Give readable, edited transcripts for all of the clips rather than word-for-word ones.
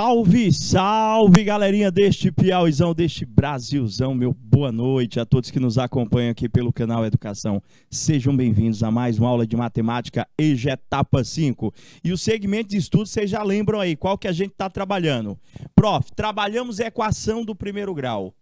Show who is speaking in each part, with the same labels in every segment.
Speaker 1: Salve, salve, galerinha deste Piauizão, deste Brasilzão, meu boa noite a todos que nos acompanham aqui pelo canal Educação. Sejam bem-vindos a mais uma aula de matemática EJA etapa 5. E o segmento de estudo, vocês já lembram aí, qual que a gente está trabalhando? Prof, trabalhamos a equação do primeiro grau.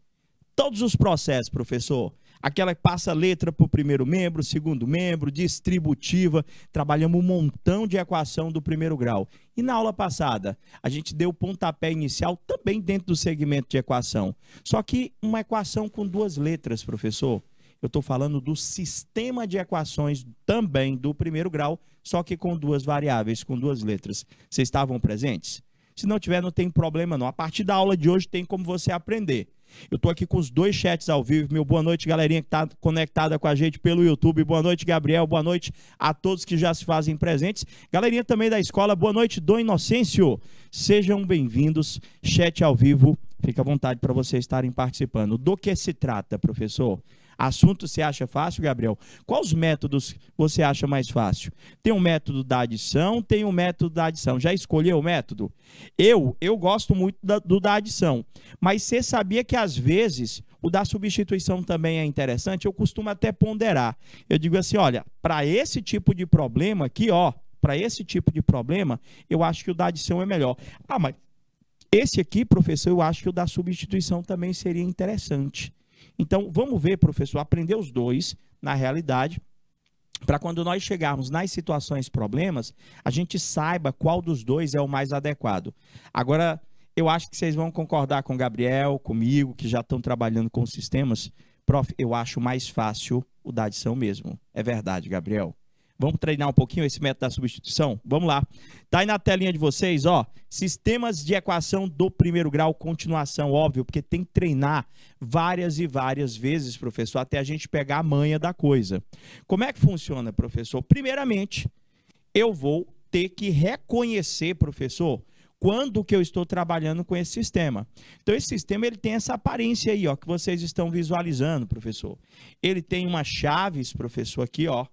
Speaker 1: Todos os processos, professor. Aquela que passa letra para o primeiro membro, segundo membro, distributiva. Trabalhamos um montão de equação do primeiro grau. E na aula passada, a gente deu o pontapé inicial também dentro do segmento de equação. Só que uma equação com duas letras, professor. Eu estou falando do sistema de equações também do primeiro grau, só que com duas variáveis, com duas letras. Vocês estavam presentes? Se não tiver, não tem problema não. A partir da aula de hoje tem como você aprender. Eu estou aqui com os dois chats ao vivo. Meu boa noite, galerinha que está conectada com a gente pelo YouTube. Boa noite, Gabriel. Boa noite a todos que já se fazem presentes. Galerinha também da escola, boa noite, Dom Inocêncio. Sejam bem-vindos. Chat ao vivo. Fica à vontade para vocês estarem participando. Do que se trata, professor? Assunto você acha fácil, Gabriel? Quais métodos você acha mais fácil? Tem um método da adição, tem um método da adição. Já escolheu o método? Eu gosto muito do da adição. Mas você sabia que às vezes o da substituição também é interessante? Eu costumo até ponderar. Eu digo assim, olha, para esse tipo de problema aqui, ó, para esse tipo de problema, eu acho que o da adição é melhor. Ah, mas esse aqui, professor, eu acho que o da substituição também seria interessante. Então, vamos ver, professor, aprender os dois, na realidade, para quando nós chegarmos nas situações problemas, a gente saiba qual dos dois é o mais adequado. Agora, eu acho que vocês vão concordar com o Gabriel, comigo, que já estão trabalhando com sistemas. Prof, eu acho mais fácil o da adição mesmo. É verdade, Gabriel. Vamos treinar um pouquinho esse método da substituição? Vamos lá. Tá aí na telinha de vocês, ó, sistemas de equação do primeiro grau, continuação, óbvio, porque tem que treinar várias e várias vezes, professor, até a gente pegar a manha da coisa. Como é que funciona, professor? Primeiramente, eu vou ter que reconhecer, professor, quando que eu estou trabalhando com esse sistema. Então, esse sistema ele tem essa aparência aí, ó, que vocês estão visualizando, professor. Ele tem umas chaves, professor, aqui, ó,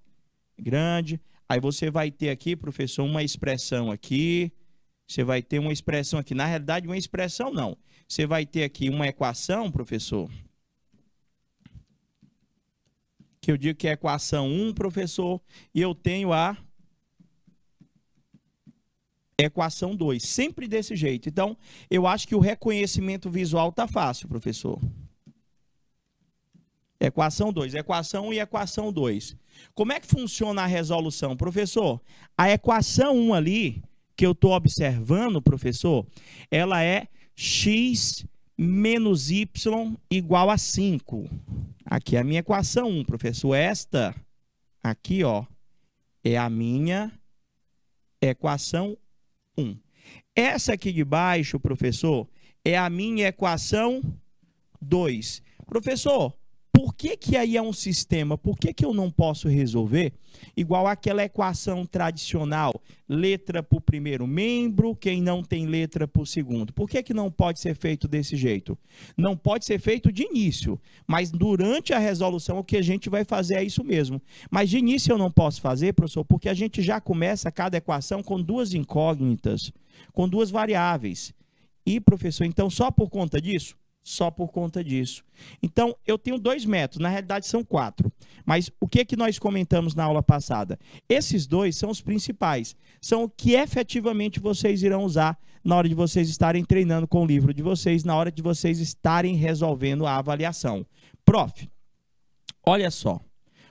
Speaker 1: grande, aí você vai ter aqui, professor, uma expressão aqui, você vai ter uma expressão aqui, na realidade uma expressão não, você vai ter aqui uma equação, professor, que eu digo que é equação 1, professor, e eu tenho a equação 2, sempre desse jeito. Então, eu acho que o reconhecimento visual tá fácil, professor. Equação 2, equação 1 e equação 2. Como é que funciona a resolução, professor? A equação 1 ali, que eu estou observando, professor, ela é x menos y igual a 5. Aqui é a minha equação 1, professor. Esta aqui, ó, é a minha equação 1. Essa aqui de baixo, professor, é a minha equação 2. Professor, por que que aí é um sistema? Por que que eu não posso resolver igual aquela equação tradicional? Letra para o primeiro membro, quem não tem letra para o segundo. Por que que não pode ser feito desse jeito? Não pode ser feito de início, mas durante a resolução o que a gente vai fazer é isso mesmo. Mas de início eu não posso fazer, professor, porque a gente já começa cada equação com duas incógnitas, com duas variáveis. E, professor, então só por conta disso? Só por conta disso. Então, eu tenho dois métodos, na realidade são 4. Mas o que que nós comentamos na aula passada? Esses dois são os principais, são o que efetivamente vocês irão usar na hora de vocês estarem treinando com o livro de vocês, na hora de vocês estarem resolvendo a avaliação. Prof, olha só,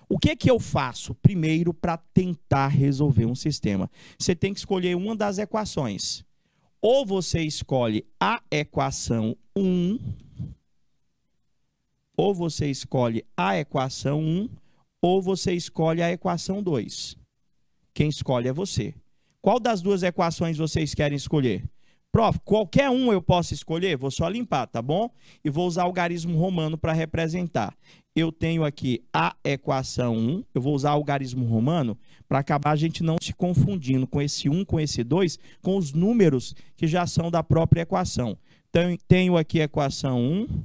Speaker 1: o que que eu faço primeiro para tentar resolver um sistema? Você tem que escolher uma das equações. Ou você escolhe a equação 1, ou você escolhe a equação 1, ou você escolhe a equação 2. Quem escolhe é você. Qual das duas equações vocês querem escolher? Prof, qualquer um eu posso escolher? Vou só limpar, tá bom? E vou usar o algarismo romano para representar. Eu tenho aqui a equação 1, eu vou usar o algarismo romano para acabar a gente não se confundindo com esse 1, com esse 2, com os números que já são da própria equação. Então, tenho aqui a equação 1,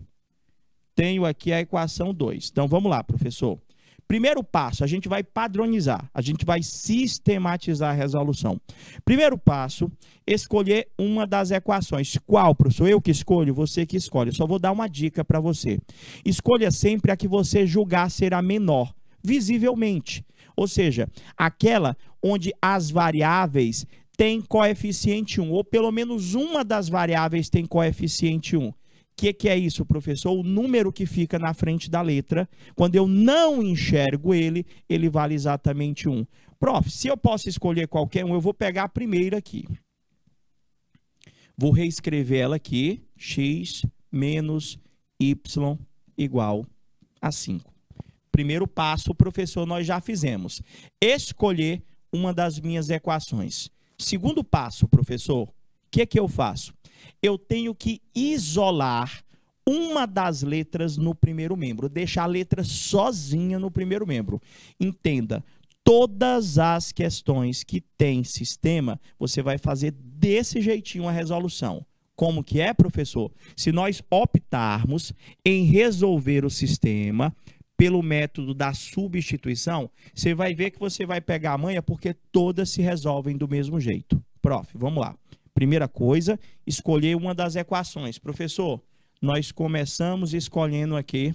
Speaker 1: tenho aqui a equação 2. Então, vamos lá, professor. Primeiro passo, a gente vai padronizar, a gente vai sistematizar a resolução. Primeiro passo, escolher uma das equações. Qual, professor? Eu que escolho? Você que escolhe. Eu só vou dar uma dica para você. Escolha sempre a que você julgar ser a menor, visivelmente. Ou seja, aquela onde as variáveis têm coeficiente 1, ou pelo menos uma das variáveis tem coeficiente 1. O que é isso, professor? O número que fica na frente da letra, quando eu não enxergo ele, ele vale exatamente 1. Prof, se eu posso escolher qualquer um, eu vou pegar a primeira aqui. Vou reescrever ela aqui, x menos y igual a 5. Primeiro passo, professor, nós já fizemos. Escolher uma das minhas equações. Segundo passo, professor, o que eu faço? Eu tenho que isolar uma das letras no primeiro membro, deixar a letra sozinha no primeiro membro. Entenda, todas as questões que tem sistema, você vai fazer desse jeitinho a resolução. Como que é, professor? Se nós optarmos em resolver o sistema pelo método da substituição, você vai ver que você vai pegar a manha porque todas se resolvem do mesmo jeito. Prof, vamos lá. Primeira coisa, escolher uma das equações. Professor, nós começamos escolhendo aqui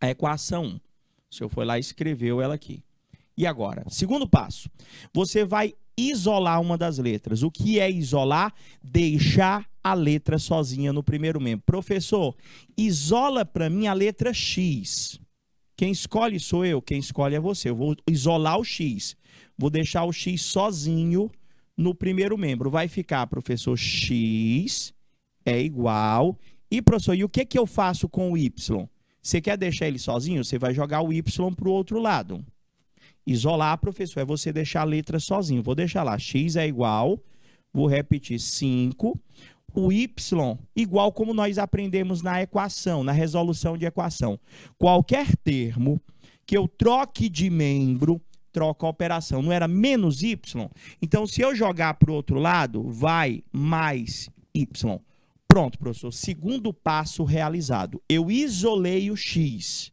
Speaker 1: a equação 1. O senhor foi lá e escreveu ela aqui. E agora? Segundo passo, você vai isolar uma das letras. O que é isolar? Deixar a letra sozinha no primeiro membro. Professor, isola para mim a letra X. Quem escolhe sou eu, quem escolhe é você. Eu vou isolar o X. Vou deixar o X sozinho no primeiro membro. Vai ficar, professor, X é igual. E, professor, e o que eu faço com o Y? Você quer deixar ele sozinho? Você vai jogar o Y para o outro lado. Isolar, professor, é você deixar a letra sozinho. Vou deixar lá, X é igual, vou repetir, 5. O Y, igual como nós aprendemos na equação, na resolução de equação. Qualquer termo que eu troque de membro, troca a operação. Não era menos Y? Então, se eu jogar para o outro lado, vai mais Y. Pronto, professor. Segundo passo realizado. Eu isolei o X.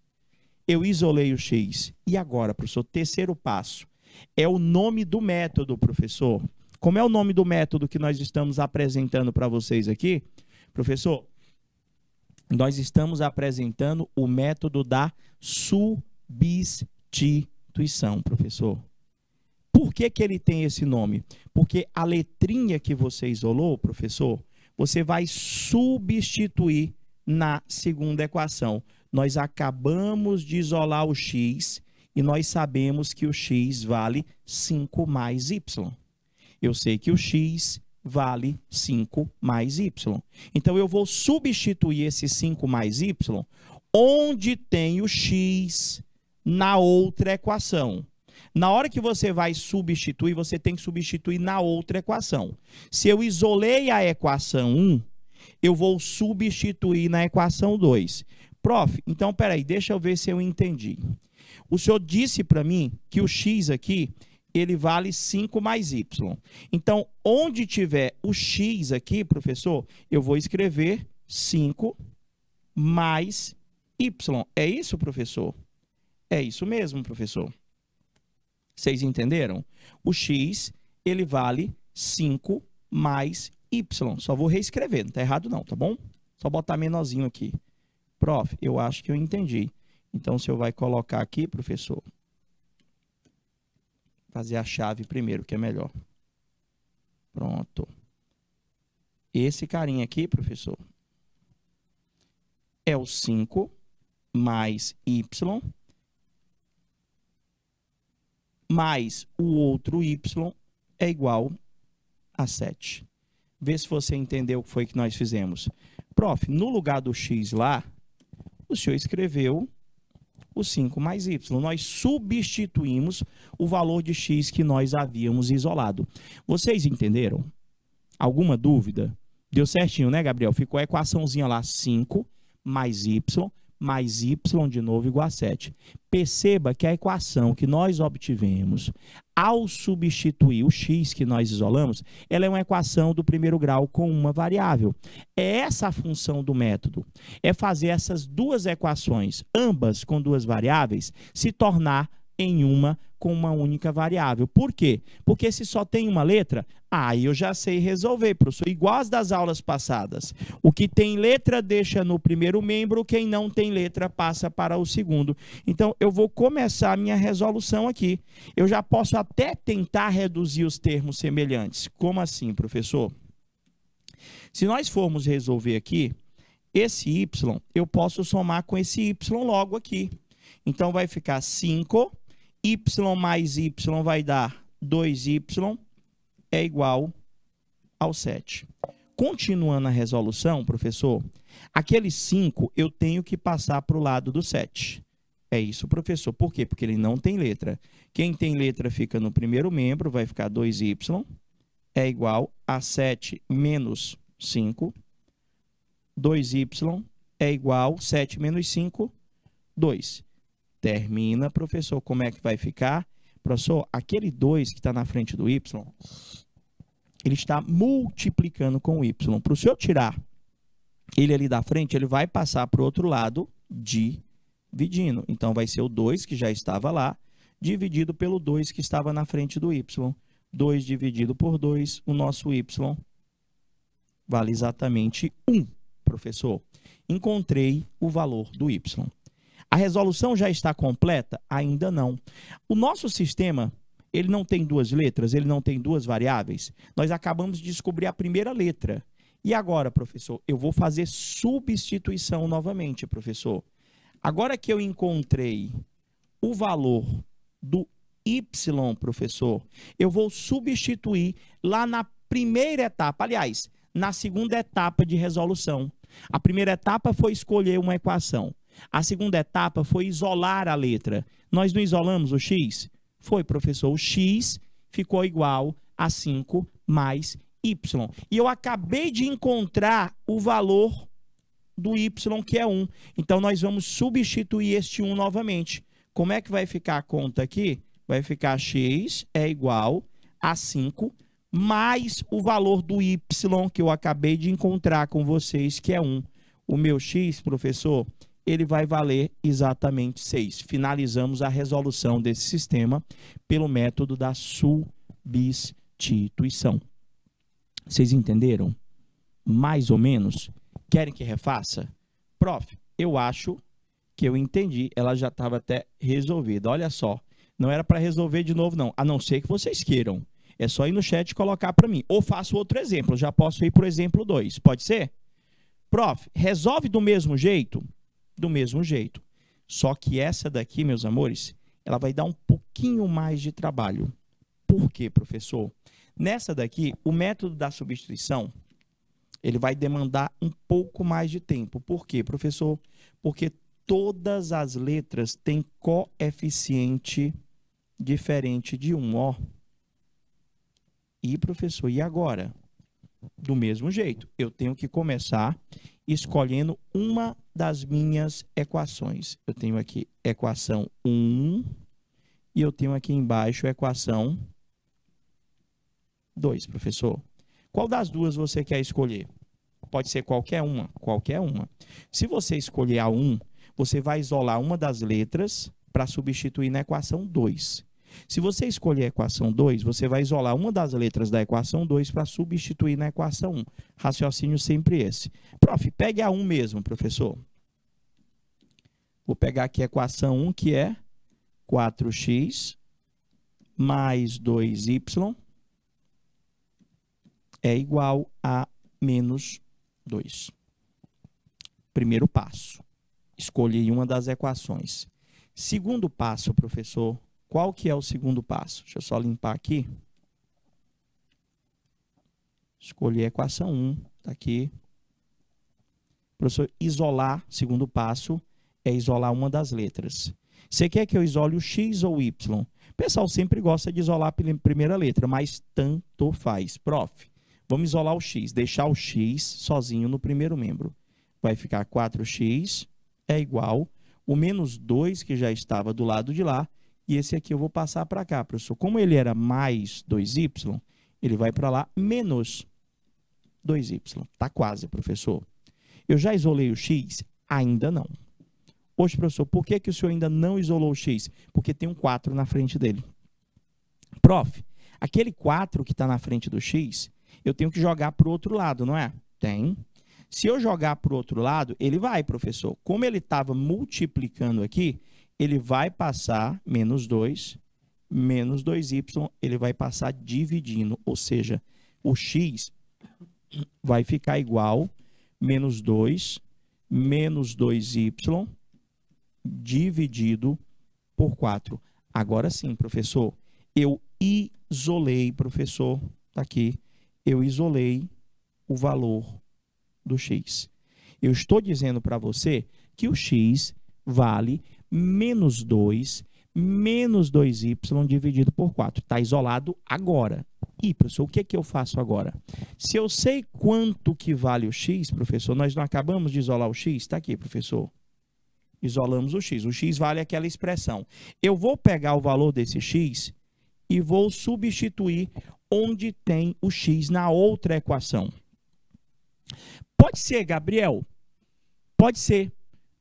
Speaker 1: E agora, professor, terceiro passo. É o nome do método, professor. Como é o nome do método que nós estamos apresentando para vocês aqui? Professor, nós estamos apresentando o método da substituição, professor. Por que ele tem esse nome? Porque a letrinha que você isolou, professor, você vai substituir na segunda equação. Nós acabamos de isolar o X e nós sabemos que o X vale 5 mais Y. Eu sei que o X vale 5 mais Y. Então, eu vou substituir esse 5 mais Y onde tem o X na outra equação. Na hora que você vai substituir, você tem que substituir na outra equação. Se eu isolei a equação 1, eu vou substituir na equação 2. Prof, então, peraí, deixa eu ver se eu entendi. O senhor disse para mim que o X aqui, ele vale 5 mais Y. Então, onde tiver o X aqui, professor, eu vou escrever 5 mais Y. É isso, professor? É isso mesmo, professor. Vocês entenderam? O X, ele vale 5 mais Y. Só vou reescrever, não está errado não, tá bom? Só botar menorzinho aqui. Prof, eu acho que eu entendi. Então, o senhor vai colocar aqui, professor. Fazer a chave primeiro, que é melhor. Pronto. Esse carinha aqui, professor, é o 5 mais Y mais o outro Y é igual a 7. Vê se você entendeu o que foi que nós fizemos. Prof, no lugar do X lá, o senhor escreveu o 5 mais Y. Nós substituímos o valor de X que nós havíamos isolado. Vocês entenderam? Alguma dúvida? Deu certinho, né, Gabriel? Ficou a equaçãozinha lá, 5 mais Y de novo igual a 7. Perceba que a equação que nós obtivemos Ao substituir o x que nós isolamos, ela é uma equação do primeiro grau com uma variável. É essa a função do método, é fazer essas duas equações, ambas com duas variáveis, se tornar em uma com uma única variável. Por quê? Porque se só tem uma letra, aí eu já sei resolver, professor, igual as das aulas passadas. O que tem letra deixa no primeiro membro, quem não tem letra passa para o segundo. Então, eu vou começar a minha resolução aqui. Eu já posso até tentar reduzir os termos semelhantes. Como assim, professor? Se nós formos resolver aqui, esse y, eu posso somar com esse y logo aqui. Então, vai ficar 5, y mais y vai dar 2y, é igual ao 7. Continuando a resolução, professor, aquele 5 eu tenho que passar para o lado do 7. É isso, professor. Por quê? Porque ele não tem letra. Quem tem letra fica no primeiro membro, vai ficar 2y, é igual a 7 menos 5. 2y é igual a 7 menos 5, 2. Termina, professor. Como é que vai ficar? Professor, aquele 2 que está na frente do y, ele está multiplicando com o y. Para o senhor tirar ele ali da frente, ele vai passar para o outro lado dividindo. Então, vai ser o 2 que já estava lá, dividido pelo 2 que estava na frente do y. 2 dividido por 2, o nosso y vale exatamente 1, professor. Encontrei o valor do y. A resolução já está completa? Ainda não. O nosso sistema, ele não tem duas letras, ele não tem duas variáveis. Nós acabamos de descobrir a primeira letra. E agora, professor, eu vou fazer substituição novamente, professor. Agora que eu encontrei o valor do y, professor, eu vou substituir lá na primeira etapa, aliás, na segunda etapa de resolução. A primeira etapa foi escolher uma equação. A segunda etapa foi isolar a letra. Nós não isolamos o x? Foi, professor. O x ficou igual a 5 mais y. E eu acabei de encontrar o valor do y, que é 1. Então, nós vamos substituir este 1 novamente. Como é que vai ficar a conta aqui? Vai ficar x é igual a 5 mais o valor do y, que eu acabei de encontrar com vocês, que é 1. O meu x, professor, ele vai valer exatamente 6. Finalizamos a resolução desse sistema pelo método da substituição. Vocês entenderam? Mais ou menos? Querem que refaça? Prof, eu acho que eu entendi. Ela já estava até resolvida. Olha só, não era para resolver de novo, não. A não ser que vocês queiram. É só ir no chat e colocar para mim. Ou faço outro exemplo. Já posso ir para o exemplo 2. Pode ser? Prof, resolve do mesmo jeito? Do mesmo jeito. Só que essa daqui, meus amores, ela vai dar um pouquinho mais de trabalho. Por quê, professor? Nessa daqui, o método da substituição, ele vai demandar um pouco mais de tempo. Por quê, professor? Porque todas as letras têm coeficiente diferente de 1, ó. E, professor, e agora? Do mesmo jeito, eu tenho que começar escolhendo uma das minhas equações. Eu tenho aqui equação 1 e eu tenho aqui embaixo equação 2, professor. Qual das duas você quer escolher? Pode ser qualquer uma, qualquer uma. Se você escolher a 1, você vai isolar uma das letras para substituir na equação 2. Se você escolher a equação 2, você vai isolar uma das letras da equação 2 para substituir na equação 1. Raciocínio sempre esse. Prof, pegue a 1 mesmo, professor. Vou pegar aqui a equação 1, que é 4x mais 2y é igual a menos 2. Primeiro passo. Escolhi uma das equações. Segundo passo, professor. Qual que é o segundo passo? Deixa eu só limpar aqui. Escolhi a equação 1, está aqui. Professor, isolar, segundo passo, é isolar uma das letras. Você quer que eu isole o x ou o y? O pessoal sempre gosta de isolar a primeira letra, mas tanto faz. Prof, vamos isolar o x, deixar o x sozinho no primeiro membro. Vai ficar 4x é igual o menos 2, que já estava do lado de lá, e esse aqui eu vou passar para cá, professor. Como ele era mais 2y, ele vai para lá menos 2y. Tá quase, professor. Eu já isolei o x? Ainda não. Hoje, professor, por que o senhor ainda não isolou o x? Porque tem um 4 na frente dele. Prof, aquele 4 que está na frente do x, eu tenho que jogar para o outro lado, não é? Tem. Se eu jogar para o outro lado, ele vai, professor. Como ele estava multiplicando aqui, ele vai passar menos 2, menos 2y, ele vai passar dividindo. Ou seja, o x vai ficar igual menos 2, menos 2y, dividido por 4. Agora sim, professor, eu isolei, professor, tá aqui, eu isolei o valor do x. Eu estou dizendo para você que o x vale menos 2, menos 2y dividido por 4. Está isolado agora. E, professor, o que eu faço agora? Se eu sei quanto que vale o x, professor, nós não acabamos de isolar o x? Está aqui, professor. Isolamos o x. O x vale aquela expressão. Eu vou pegar o valor desse x e vou substituir onde tem o x na outra equação. Pode ser, Gabriel? Pode ser.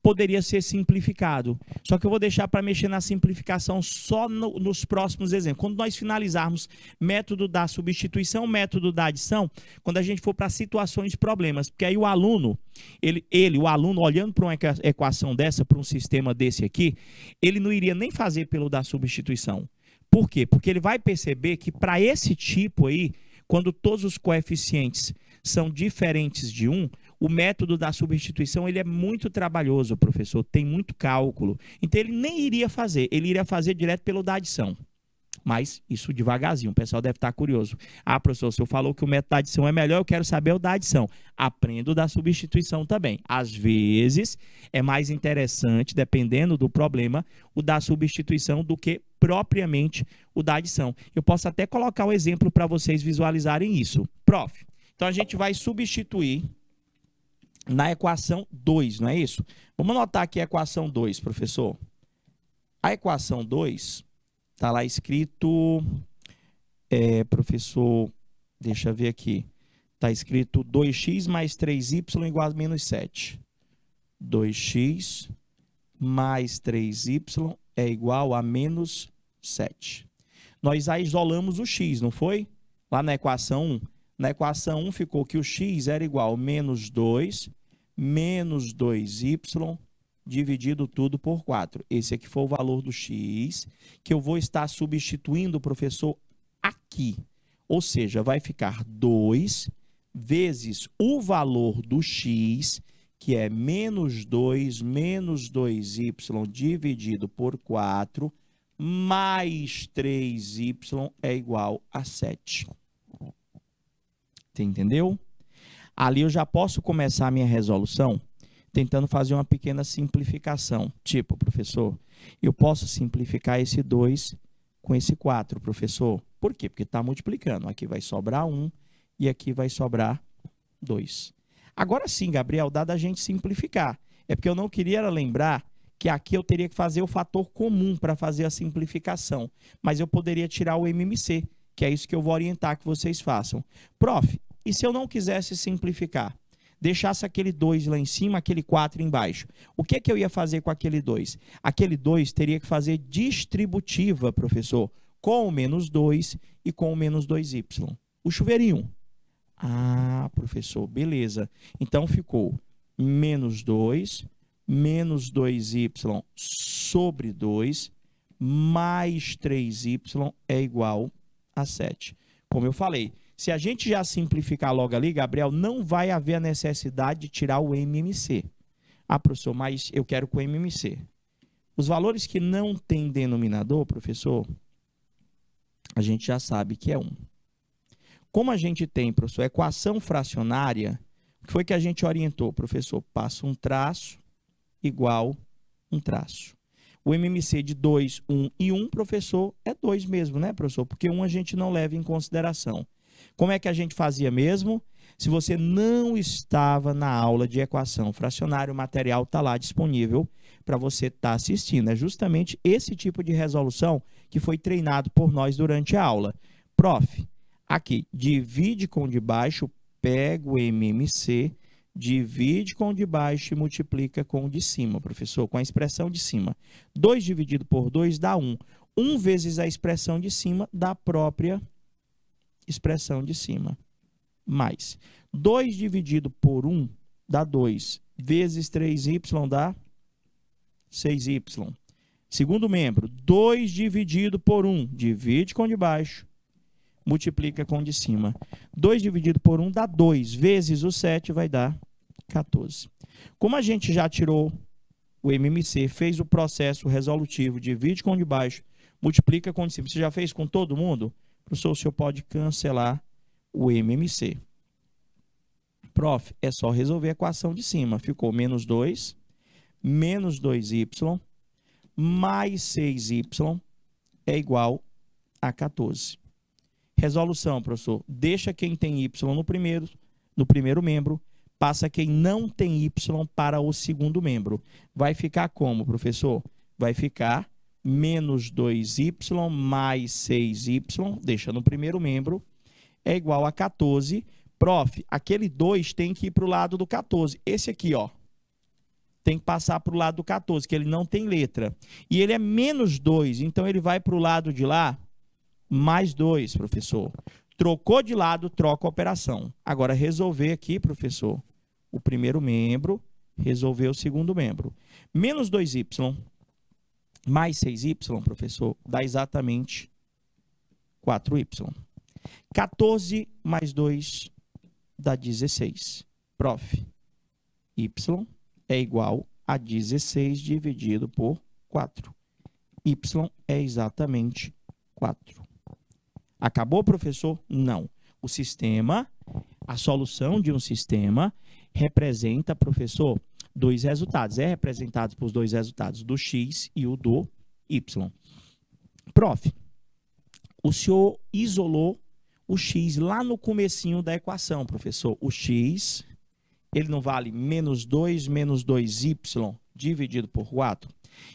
Speaker 1: Poderia ser simplificado. Só que eu vou deixar para mexer na simplificação só nos próximos exemplos. Quando nós finalizarmos método da substituição, método da adição, quando a gente for para situações de problemas. Porque aí o aluno, o aluno olhando para uma equação dessa, para um sistema desse aqui, ele não iria nem fazer pelo da substituição. Por quê? Porque ele vai perceber que para esse tipo aí, quando todos os coeficientes são diferentes de 1, o método da substituição ele é muito trabalhoso, professor, tem muito cálculo. Então, ele nem iria fazer, ele iria fazer direto pelo da adição. Mas isso devagarzinho, o pessoal deve estar curioso. Ah, professor, o senhor falou que o método da adição é melhor, eu quero saber o da adição. Aprendo da substituição também. Às vezes, é mais interessante, dependendo do problema, o da substituição do que propriamente o da adição. Eu posso até colocar um exemplo para vocês visualizarem isso. Prof, então a gente vai substituir na equação 2, não é isso? Vamos anotar aqui a equação 2, professor. A equação 2, está lá escrito, professor, deixa eu ver aqui, está escrito 2x mais 3y igual a menos 7. 2x mais 3y é igual a menos 7. Nós já isolamos o x, não foi? Lá na equação 1. Na equação 1 ficou que o x era igual a menos 2, menos 2y, dividido tudo por 4. Esse aqui foi o valor do x, que eu vou estar substituindo, professor, aqui. Ou seja, vai ficar 2 vezes o valor do x, que é menos 2, menos 2y dividido por 4, mais 3y é igual a 7. Você entendeu? Ali eu já posso começar a minha resolução tentando fazer uma pequena simplificação. Tipo, professor, eu posso simplificar esse 2 com esse 4, professor. Por quê? Porque está multiplicando. Aqui vai sobrar 1 e aqui vai sobrar 2. Agora sim, Gabriel, dá da gente simplificar. É porque eu não queria lembrar que aqui eu teria que fazer o fator comum para fazer a simplificação. Mas eu poderia tirar o MMC, que é isso que eu vou orientar que vocês façam. Prof, e se eu não quisesse simplificar? Deixasse aquele 2 lá em cima, aquele 4 embaixo. O que eu ia fazer com aquele 2? Aquele 2 teria que fazer distributiva, professor, com o menos 2 e com o menos 2y. O chuveirinho. Ah, professor, beleza. Então, ficou menos 2, menos 2y sobre 2, mais 3y é igual a 7. Como eu falei, se a gente já simplificar logo ali, Gabriel, não vai haver a necessidade de tirar o MMC. Ah, professor, mas eu quero com o MMC. Os valores que não têm denominador, professor, a gente já sabe que é 1. Como a gente tem, professor, equação fracionária, o que foi que a gente orientou, professor? Passa um traço igual um traço. O MMC de 2, 1 e 1, professor, é 2 mesmo, né, professor? Porque 1 a gente não leva em consideração. Como é que a gente fazia mesmo? Se você não estava na aula de equação fracionária, o material está lá disponível para você estar assistindo. É justamente esse tipo de resolução que foi treinado por nós durante a aula. Prof, aqui, divide com o de baixo, pega o MMC, divide com o de baixo e multiplica com o de cima, professor, com a expressão de cima. 2 dividido por 2 dá 1. 1 vezes a expressão de cima dá a própria expressão de cima. Mais 2 dividido por 1 dá 2. Vezes 3y dá 6y. Segundo membro, 2 dividido por 1, divide com o de baixo, multiplica com o de cima. 2 dividido por 1 dá 2, vezes o 7 vai dar 14. Como a gente já tirou o MMC, fez o processo resolutivo, divide com o de baixo, multiplica com o de cima. Você já fez com todo mundo? Professor, o senhor pode cancelar o MMC. Prof, é só resolver a equação de cima. Ficou menos 2, menos 2y, mais 6y é igual a 14. Resolução, professor. Deixa quem tem y no primeiro membro, passa quem não tem y para o segundo membro. Vai ficar como, professor? Vai ficar menos 2y mais 6y, deixa no primeiro membro, é igual a 14. Prof, aquele 2 tem que ir para o lado do 14. Esse aqui, ó, tem que passar para o lado do 14, que ele não tem letra. E ele é menos 2, então ele vai para o lado de lá, mais 2, professor. Trocou de lado, troca a operação. Agora, resolver aqui, professor, o primeiro membro, resolver o segundo membro. Menos 2y mais 6y, professor, dá exatamente 4y. 14 mais 2 dá 16. Prof, y é igual a 16 dividido por 4. Y é exatamente 4. Acabou, professor? Não. O sistema, a solução de um sistema representa, professor, dois resultados. É representado por dois resultados, do x e o do y. Prof, o senhor isolou o x lá no comecinho da equação, professor. O x, ele não vale menos 2y dividido por 4?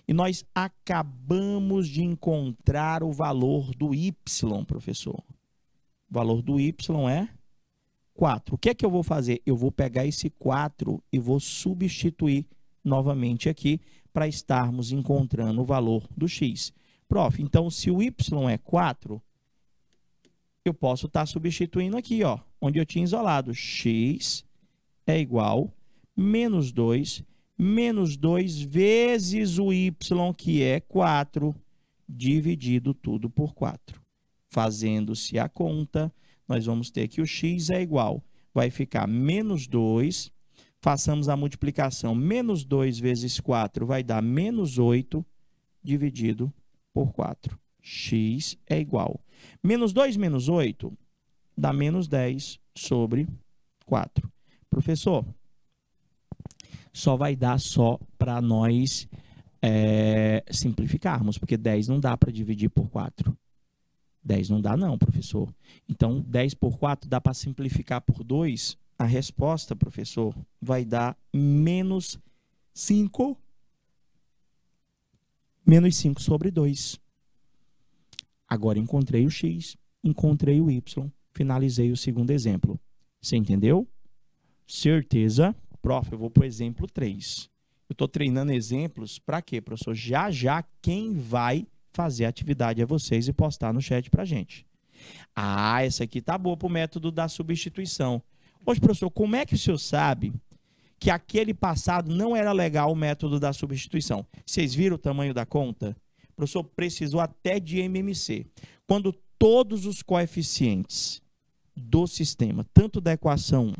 Speaker 1: E nós acabamos de encontrar o valor do y, professor. O valor do y é 4. O que é que eu vou fazer? Eu vou pegar esse 4 e vou substituir novamente aqui para estarmos encontrando o valor do x. Prof, então se o y é 4, eu posso estar substituindo aqui, ó, onde eu tinha isolado. X é igual a menos 2 vezes o y, que é 4, dividido tudo por 4. Fazendo-se a conta, nós vamos ter que o x é igual, vai ficar menos 2, façamos a multiplicação, menos 2 vezes 4 vai dar menos 8, dividido por 4. X é igual. Menos 2 menos 8 dá menos 10 sobre 4. Professor, só vai dar só para nós simplificarmos, porque 10 não dá para dividir por 4. 10 não dá não, professor. Então, 10 por 4 dá para simplificar por 2. A resposta, professor, vai dar menos 5 sobre 2. Agora, encontrei o x, encontrei o y, finalizei o segundo exemplo. Você entendeu? Certeza? Prof, eu vou para o exemplo 3. Eu estou treinando exemplos para quê, professor? Já quem vai fazer a atividade é vocês e postar no chat para a gente. Ah, essa aqui tá boa para o método da substituição. Hoje, professor, como é que o senhor sabe que aquele passado não era legal o método da substituição? Vocês viram o tamanho da conta? O professor precisou até de MMC. Quando todos os coeficientes do sistema, tanto da equação 1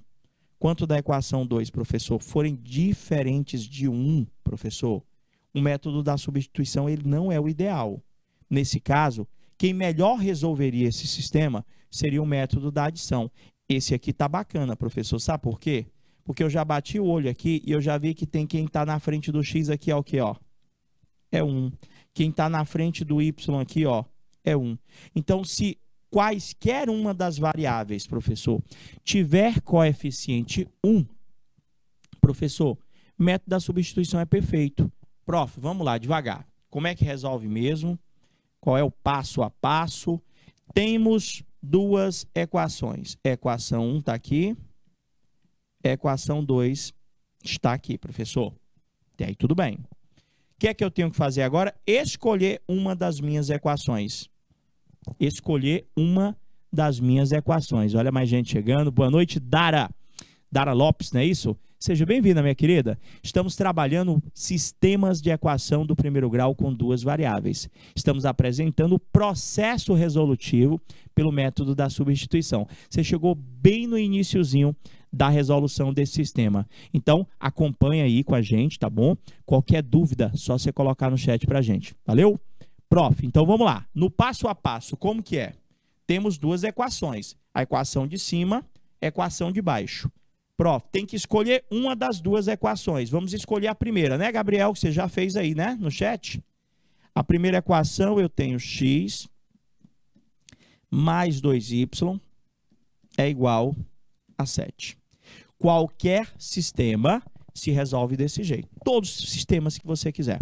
Speaker 1: quanto da equação 2, professor, forem diferentes de 1, professor, o método da substituição ele não é o ideal. Nesse caso, quem melhor resolveria esse sistema seria o método da adição. Esse aqui tá bacana, professor. Sabe por quê? Porque eu já bati o olho aqui e eu já vi que tem quem está na frente do x aqui é o quê? Ó? É 1. Quem está na frente do y aqui ó, é 1. Então, se quaisquer uma das variáveis, professor, tiver coeficiente 1, professor, método da substituição é perfeito. Prof, vamos lá, devagar. Como é que resolve mesmo? Qual é o passo a passo? Temos duas equações. Equação 1 está aqui. Equação 2 está aqui, professor. E aí, tudo bem. O que é que eu tenho que fazer agora? Escolher uma das minhas equações. Escolher uma das minhas equações. Olha mais gente chegando. Boa noite, Dara. Dara Lopes, não é isso? Seja bem-vinda, minha querida. Estamos trabalhando sistemas de equação do primeiro grau com duas variáveis. Estamos apresentando o processo resolutivo pelo método da substituição. Você chegou bem no iniciozinho da resolução desse sistema. Então, acompanha aí com a gente, tá bom? Qualquer dúvida, só você colocar no chat pra gente. Valeu? Prof, então vamos lá. No passo a passo, como que é? Temos duas equações. A equação de cima, a equação de baixo. Prof, tem que escolher uma das duas equações. Vamos escolher a primeira, né, Gabriel? Que você já fez aí, né, no chat. A primeira equação eu tenho x mais 2y é igual a 7. Qualquer sistema se resolve desse jeito. Todos os sistemas que você quiser.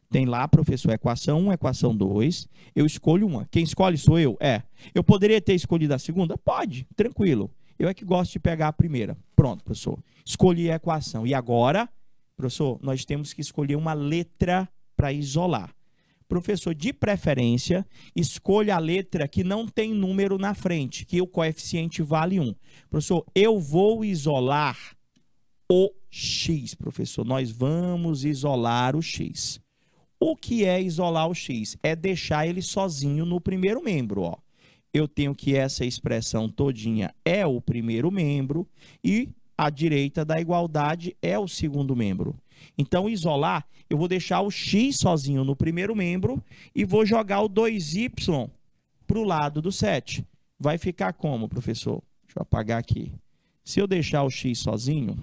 Speaker 1: Tem lá, professor, equação 1, equação 2. Eu escolho uma. Quem escolhe sou eu? Eu poderia ter escolhido a segunda? Pode, tranquilo. Eu é que gosto de pegar a primeira. Pronto, professor. Escolhi a equação. E agora, professor, nós temos que escolher uma letra para isolar. Professor, de preferência, escolha a letra que não tem número na frente, que o coeficiente vale 1. Professor, eu vou isolar o x, professor. Nós vamos isolar o x. O que é isolar o x? É deixar ele sozinho no primeiro membro, ó. Eu tenho que essa expressão todinha é o primeiro membro e a direita da igualdade é o segundo membro. Então, isolar, eu vou deixar o x sozinho no primeiro membro e vou jogar o 2y para o lado do 7. Vai ficar como, professor? Deixa eu apagar aqui. Se eu deixar o x sozinho,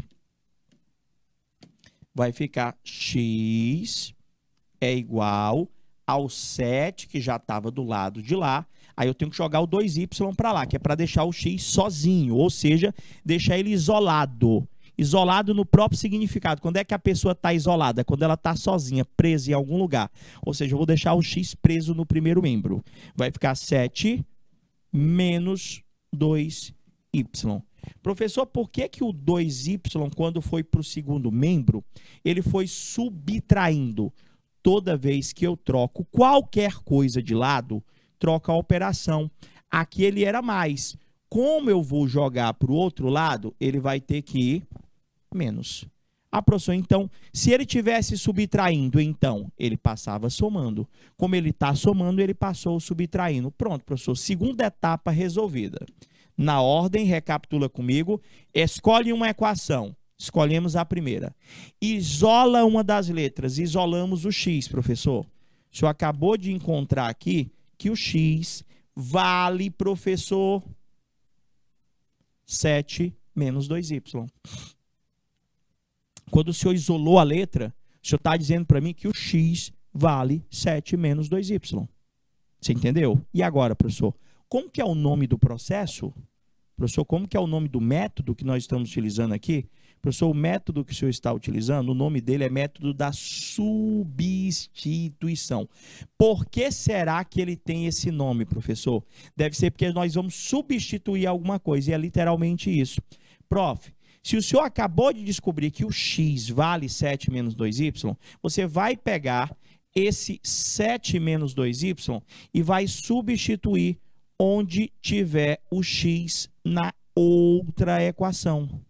Speaker 1: vai ficar x é igual ao 7, que já estava do lado de lá. Aí eu tenho que jogar o 2y para lá, que é para deixar o x sozinho, ou seja, deixar ele isolado. Isolado no próprio significado. Quando é que a pessoa está isolada? Quando ela está sozinha, presa em algum lugar. Ou seja, eu vou deixar o x preso no primeiro membro. Vai ficar 7 menos 2y. Professor, por que que o 2y, quando foi para o segundo membro, ele foi subtraindo? Toda vez que eu troco qualquer coisa de lado, troca a operação. Aqui ele era mais. Como eu vou jogar para o outro lado, ele vai ter que ir menos. Professor, então, se ele tivesse subtraindo, então, ele passava somando. Como ele está somando, ele passou subtraindo. Pronto, professor, segunda etapa resolvida. Na ordem, recapitula comigo, escolhe uma equação. Escolhemos a primeira. Isola uma das letras. Isolamos o x, professor. O senhor acabou de encontrar aqui que o x vale, professor, 7 menos 2y. Quando o senhor isolou a letra, o senhor está dizendo para mim que o x vale 7 menos 2y. Você entendeu? E agora, professor, como que é o nome do processo? Professor, como que é o nome do método que nós estamos utilizando aqui? Professor, o método que o senhor está utilizando, o nome dele é método da substituição. Por que será que ele tem esse nome, professor? Deve ser porque nós vamos substituir alguma coisa, e é literalmente isso. Prof, se o senhor acabou de descobrir que o x vale 7 menos 2y, você vai pegar esse 7 menos 2y e vai substituir onde tiver o x na outra equação.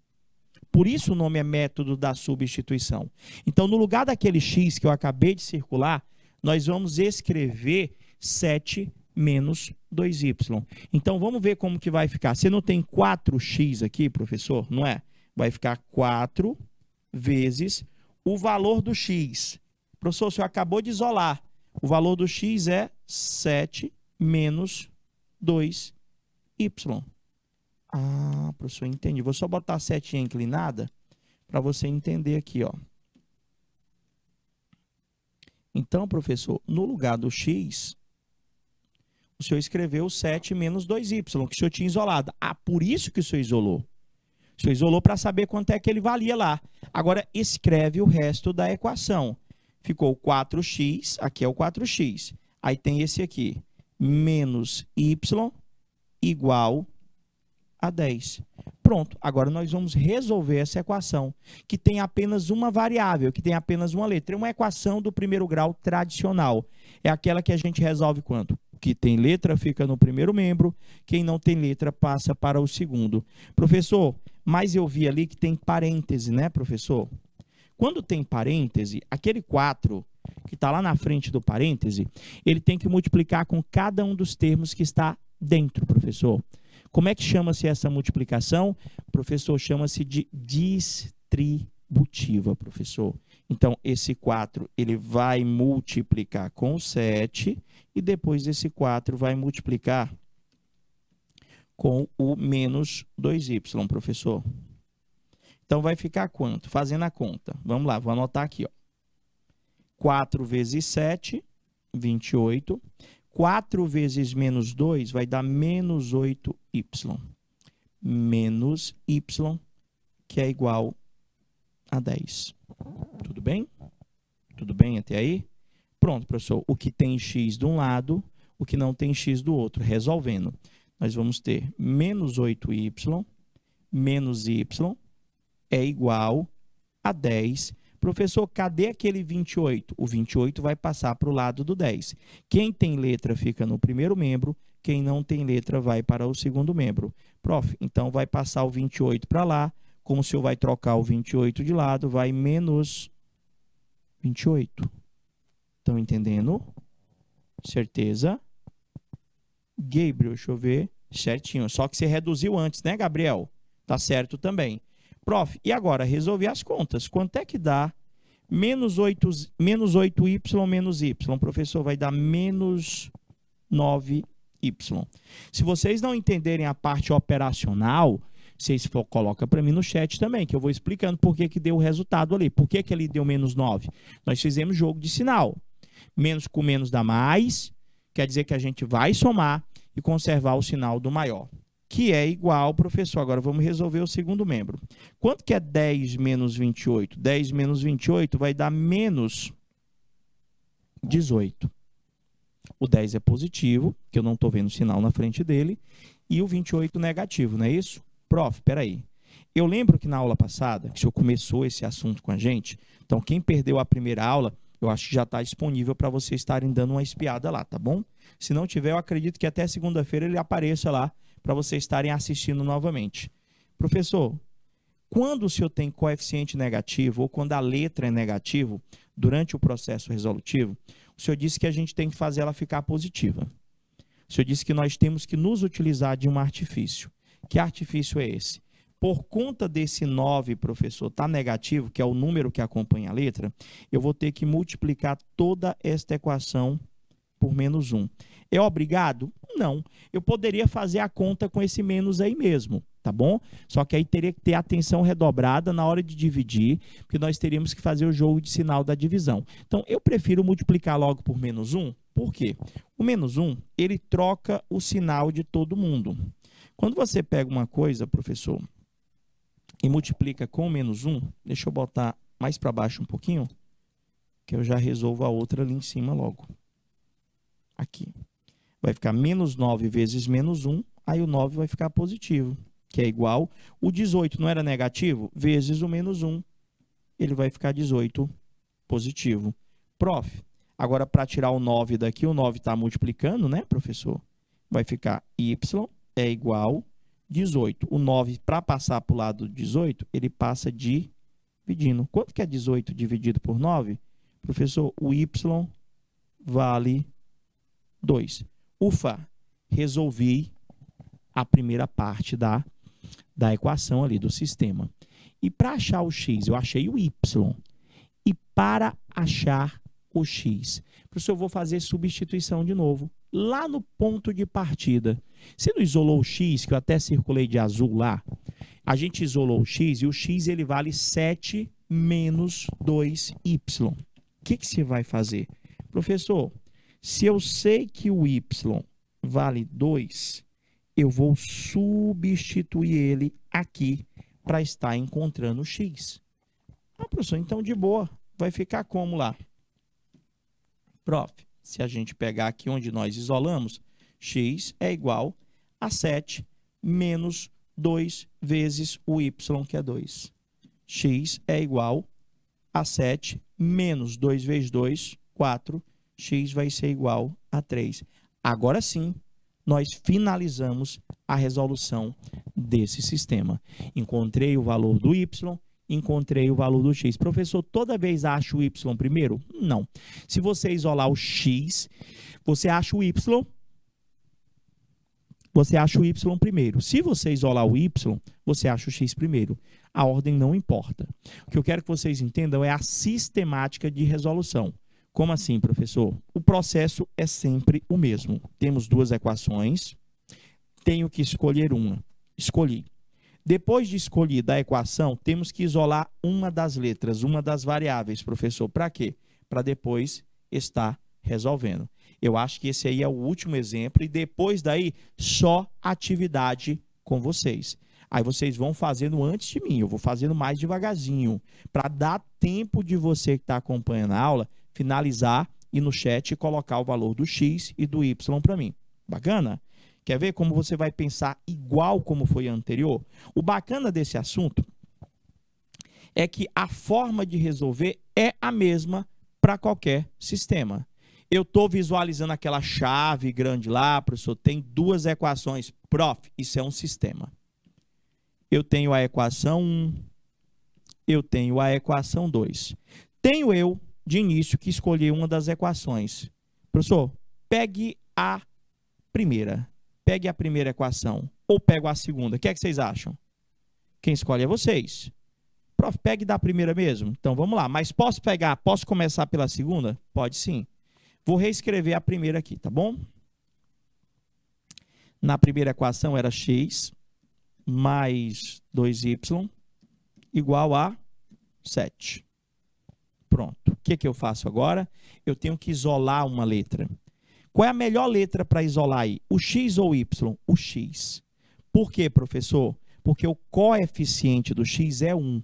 Speaker 1: Por isso o nome é método da substituição. Então, no lugar daquele x que eu acabei de circular, nós vamos escrever 7 menos 2y. Então, vamos ver como que vai ficar. Você não tem 4x aqui, professor? Não é? Vai ficar 4 vezes o valor do x. Professor, o senhor acabou de isolar. O valor do x é 7 menos 2y. Professor, entendi. Vou só botar a setinha inclinada para você entender aqui, ó. Então, professor, no lugar do x, o senhor escreveu 7 menos 2y, que o senhor tinha isolado. Ah, por isso que o senhor isolou. O senhor isolou para saber quanto é que ele valia lá. Agora, escreve o resto da equação. Ficou 4x, aqui é o 4x. Aí tem esse aqui, menos y igual a 10. Pronto, agora nós vamos resolver essa equação, que tem apenas uma variável, que tem apenas uma letra. É uma equação do primeiro grau tradicional. É aquela que a gente resolve quando? Que tem letra fica no primeiro membro, quem não tem letra passa para o segundo. Professor, mas eu vi ali que tem parêntese, né, professor? Quando tem parêntese, aquele 4 que está lá na frente do parêntese, ele tem que multiplicar com cada um dos termos que está dentro, professor. Como é que chama-se essa multiplicação? Professor, chama-se de distributiva, professor. Então, esse 4, ele vai multiplicar com o 7 e depois esse 4 vai multiplicar com o menos 2y, professor. Então, vai ficar quanto? Fazendo a conta. Vamos lá, vou anotar aqui, ó. 4 vezes 7, 28. 4 vezes menos 2 vai dar menos 8y. Menos y, que é igual a 10. Tudo bem? Tudo bem até aí? Pronto, professor. O que tem x de um lado, o que não tem x do outro. Resolvendo. Nós vamos ter menos 8y, menos y, é igual a 10. Professor, cadê aquele 28? O 28 vai passar para o lado do 10. Quem tem letra fica no primeiro membro, quem não tem letra vai para o segundo membro. Prof, então vai passar o 28 para lá, como o senhor vai trocar o 28 de lado, vai menos 28. Estão entendendo? Certeza? Gabriel, deixa eu ver. Certinho, só que você reduziu antes, né, Gabriel? Tá certo também. Prof, e agora? Resolver as contas. Quanto é que dá menos 8y menos y? Professor, vai dar menos 9y. Se vocês não entenderem a parte operacional, vocês colocam para mim no chat também, que eu vou explicando por que deu o resultado ali. Por que ele deu menos 9? Nós fizemos jogo de sinal. Menos com menos dá mais, quer dizer que a gente vai somar e conservar o sinal do maior. Que é igual, professor, agora vamos resolver o segundo membro. Quanto que é 10 menos 28? 10 menos 28 vai dar menos 18. O 10 é positivo, que eu não estou vendo o sinal na frente dele, e o 28 negativo, não é isso? Prof, peraí. Eu lembro que na aula passada, que o senhor começou esse assunto com a gente, então quem perdeu a primeira aula, eu acho que já está disponível para vocês estarem dando uma espiada lá, tá bom? Se não tiver, eu acredito que até segunda-feira ele apareça lá, para vocês estarem assistindo novamente. Professor, quando o senhor tem coeficiente negativo ou quando a letra é negativo, durante o processo resolutivo, o senhor disse que a gente tem que fazer ela ficar positiva. O senhor disse que nós temos que nos utilizar de um artifício. Que artifício é esse? Por conta desse 9, professor, tá negativo, que é o número que acompanha a letra, eu vou ter que multiplicar toda esta equação por menos 1. É obrigado? Não. Eu poderia fazer a conta com esse menos aí mesmo, tá bom? Só que aí teria que ter atenção redobrada na hora de dividir, porque nós teríamos que fazer o jogo de sinal da divisão. Então, eu prefiro multiplicar logo por menos 1. Por quê? O menos 1, ele troca o sinal de todo mundo. Quando você pega uma coisa, professor, e multiplica com menos 1, deixa eu botar mais para baixo um pouquinho, que eu já resolvo a outra ali em cima logo. Aqui. Vai ficar menos 9 vezes menos 1, aí o 9 vai ficar positivo, que é igual. O 18 não era negativo? Vezes o menos 1, ele vai ficar 18 positivo. Prof, agora para tirar o 9 daqui, o 9 está multiplicando, né, professor? Vai ficar y é igual 18. O 9, para passar para o lado do 18, ele passa dividindo. Quanto que é 18 dividido por 9? Professor, o y vale 2. Ufa, resolvi a primeira parte da equação ali do sistema. E para achar o x, eu achei o y. E para achar o x, professor, eu vou fazer substituição de novo. Lá no ponto de partida. Você não isolou o x, que eu até circulei de azul lá? A gente isolou o x e o x ele vale 7 menos 2y. O que você vai fazer? Professor, se eu sei que o y vale 2, eu vou substituir ele aqui para estar encontrando o x. Ah, professor, então de boa, vai ficar como lá? Prof, se a gente pegar aqui onde nós isolamos, x é igual a 7 menos 2 vezes o y, que é 2. X é igual a 7 menos 2 vezes 2, 4. X vai ser igual a 3. Agora sim, nós finalizamos a resolução desse sistema. Encontrei o valor do y, encontrei o valor do x. Professor, toda vez acha o y primeiro? Não. Se você isolar o x, você acha o y primeiro. Se você isolar o y, você acha o x primeiro. A ordem não importa. O que eu quero que vocês entendam é a sistemática de resolução. Como assim, professor? O processo é sempre o mesmo. Temos duas equações, tenho que escolher uma. Escolhi. Depois de escolher da equação, temos que isolar uma das letras, uma das variáveis, professor. Para quê? Para depois estar resolvendo. Eu acho que esse aí é o último exemplo e depois daí só atividade com vocês. Aí vocês vão fazendo antes de mim, eu vou fazendo mais devagarzinho, para dar tempo de você que está acompanhando a aula finalizar e no chat colocar o valor do x e do y para mim. Bacana? Quer ver como você vai pensar igual como foi a anterior? O bacana desse assunto é que a forma de resolver é a mesma para qualquer sistema. Eu estou visualizando aquela chave grande lá, professor, tem duas equações. Prof, isso é um sistema. Eu tenho a equação 1, eu tenho a equação 2. Tenho eu, de início, que escolher uma das equações. Professor, pegue a primeira. Pegue a primeira equação. Ou pego a segunda. O que é que vocês acham? Quem escolhe é vocês. Prof, pegue da primeira mesmo. Então, vamos lá. Mas posso começar pela segunda? Pode sim. Vou reescrever a primeira aqui, tá bom? Na primeira equação era x mais 2y igual a 7. Pronto. O que eu faço agora? Eu tenho que isolar uma letra. Qual é a melhor letra para isolar aí? O x ou o y? O x. Por quê, professor? Porque o coeficiente do x é 1. O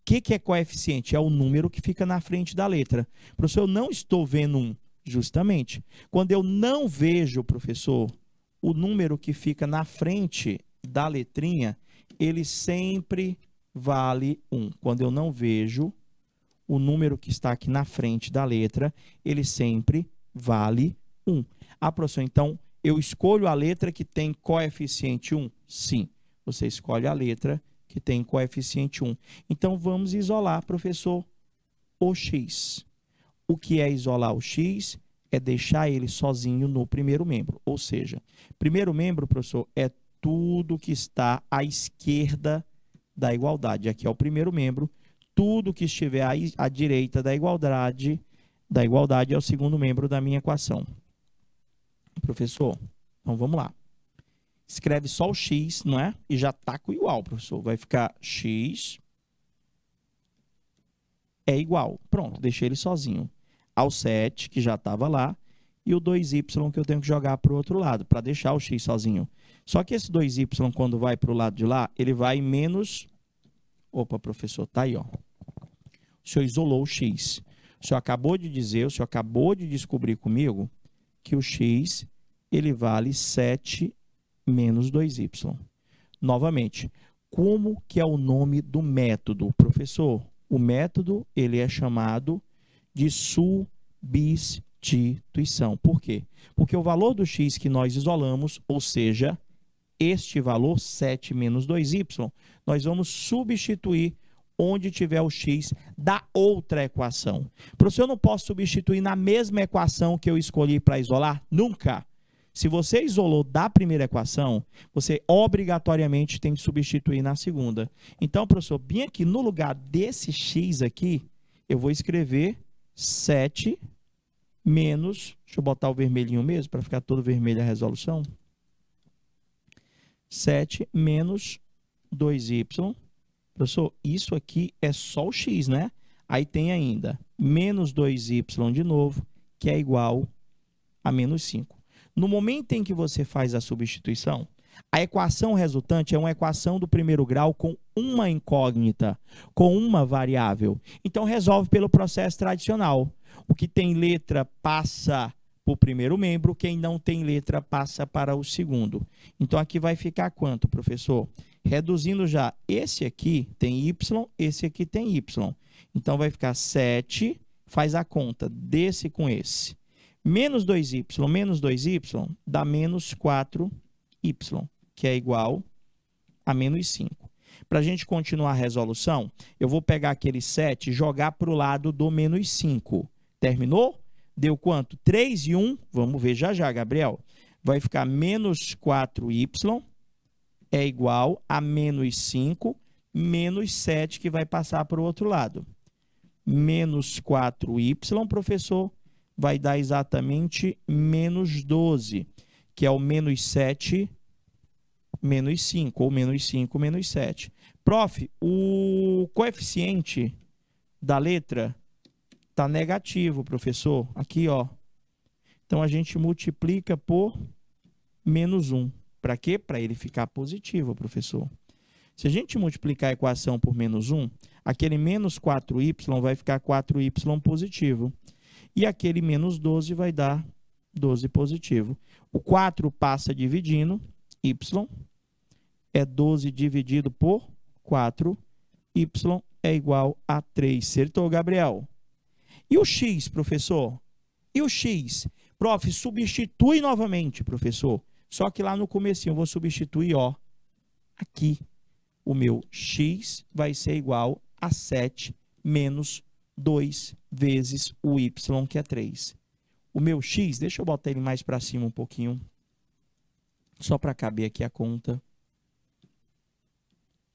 Speaker 1: que é coeficiente? É o número que fica na frente da letra. Professor, eu não estou vendo 1. Justamente. Quando eu não vejo, professor, o número que fica na frente da letrinha, ele sempre vale 1. Quando eu não vejo o número que está aqui na frente da letra, ele sempre vale 1. Ah, professor, então eu escolho a letra que tem coeficiente 1? Sim, você escolhe a letra que tem coeficiente 1. Então vamos isolar, professor, o x. O que é isolar o x? É deixar ele sozinho no primeiro membro. Ou seja, primeiro membro, professor, é tudo que está à esquerda da igualdade. Aqui é o primeiro membro. Tudo que estiver à direita da igualdade é o segundo membro da minha equação. Professor, então vamos lá. Escreve só o x, não é? E já está com igual, professor. Vai ficar x é igual. Pronto, deixei ele sozinho. Ao 7, que já estava lá, e o 2y que eu tenho que jogar para o outro lado, para deixar o x sozinho. Só que esse 2y, quando vai para o lado de lá, ele vai menos... Opa, professor, tá aí, ó. O senhor isolou o x. O senhor acabou de dizer, o senhor acabou de descobrir comigo que o x, ele vale 7 menos 2y. Novamente, como que é o nome do método, professor? O método, ele é chamado de substituição. Por quê? Porque o valor do x que nós isolamos, ou seja, este valor, 7 menos 2y, nós vamos substituir onde tiver o x da outra equação. Professor, eu não posso substituir na mesma equação que eu escolhi para isolar? Nunca. Se você isolou da primeira equação, você obrigatoriamente tem que substituir na segunda. Então, professor, bem aqui no lugar desse x aqui, eu vou escrever 7 menos, deixa eu botar o vermelhinho mesmo, para ficar todo vermelho a resolução. 7 menos 2y. Professor, isso aqui é só o x, né? Aí tem ainda menos 2y de novo, que é igual a menos 5. No momento em que você faz a substituição, a equação resultante é uma equação do primeiro grau com uma incógnita, com uma variável. Então, resolve pelo processo tradicional. O que tem letra passa para o primeiro membro, quem não tem letra passa para o segundo. Então, aqui vai ficar quanto, professor? Reduzindo já, esse aqui tem y, esse aqui tem y. Então, vai ficar 7, faz a conta desse com esse. Menos 2y dá menos 4y, que é igual a menos 5. Para a gente continuar a resolução, eu vou pegar aquele 7 e jogar para o lado do menos 5. Terminou? Deu quanto? 3 e 1, vamos ver já já, Gabriel. Vai ficar menos 4y é igual a menos 5, menos 7, que vai passar para o outro lado. Menos 4y, professor, vai dar exatamente menos 12, que é o menos 7, menos 5, ou menos 5, menos 7. Prof, o coeficiente da letra está negativo, professor. Aqui, ó. Então, a gente multiplica por menos 1. Para quê? Para ele ficar positivo, professor. Se a gente multiplicar a equação por menos 1, aquele menos 4y vai ficar 4y positivo. E aquele menos 12 vai dar 12 positivo. O 4 passa dividindo, y é 12 dividido por 4, y é igual a 3. Acertou, Gabriel? E o x, professor? E o x? Prof, substitui novamente, professor. Só que lá no comecinho eu vou substituir, ó, aqui. O meu x vai ser igual a 7 menos 2 vezes o y, que é 3. O meu x, deixa eu botar ele mais para cima um pouquinho, só para caber aqui a conta.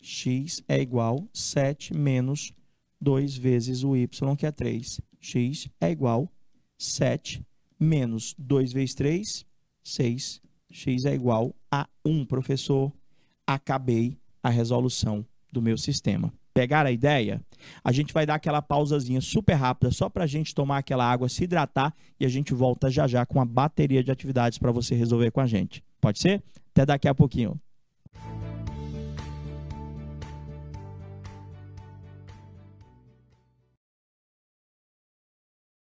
Speaker 1: X é igual a 7 menos 2 vezes o y, que é 3. X é igual a 7 menos 2 vezes 3, 6. X é igual a 1, professor. Acabei a resolução do meu sistema. Pegaram a ideia? A gente vai dar aquela pausazinha super rápida, só para a gente tomar aquela água, se hidratar, e a gente volta já já com uma bateria de atividades para você resolver com a gente. Pode ser? Até daqui a pouquinho.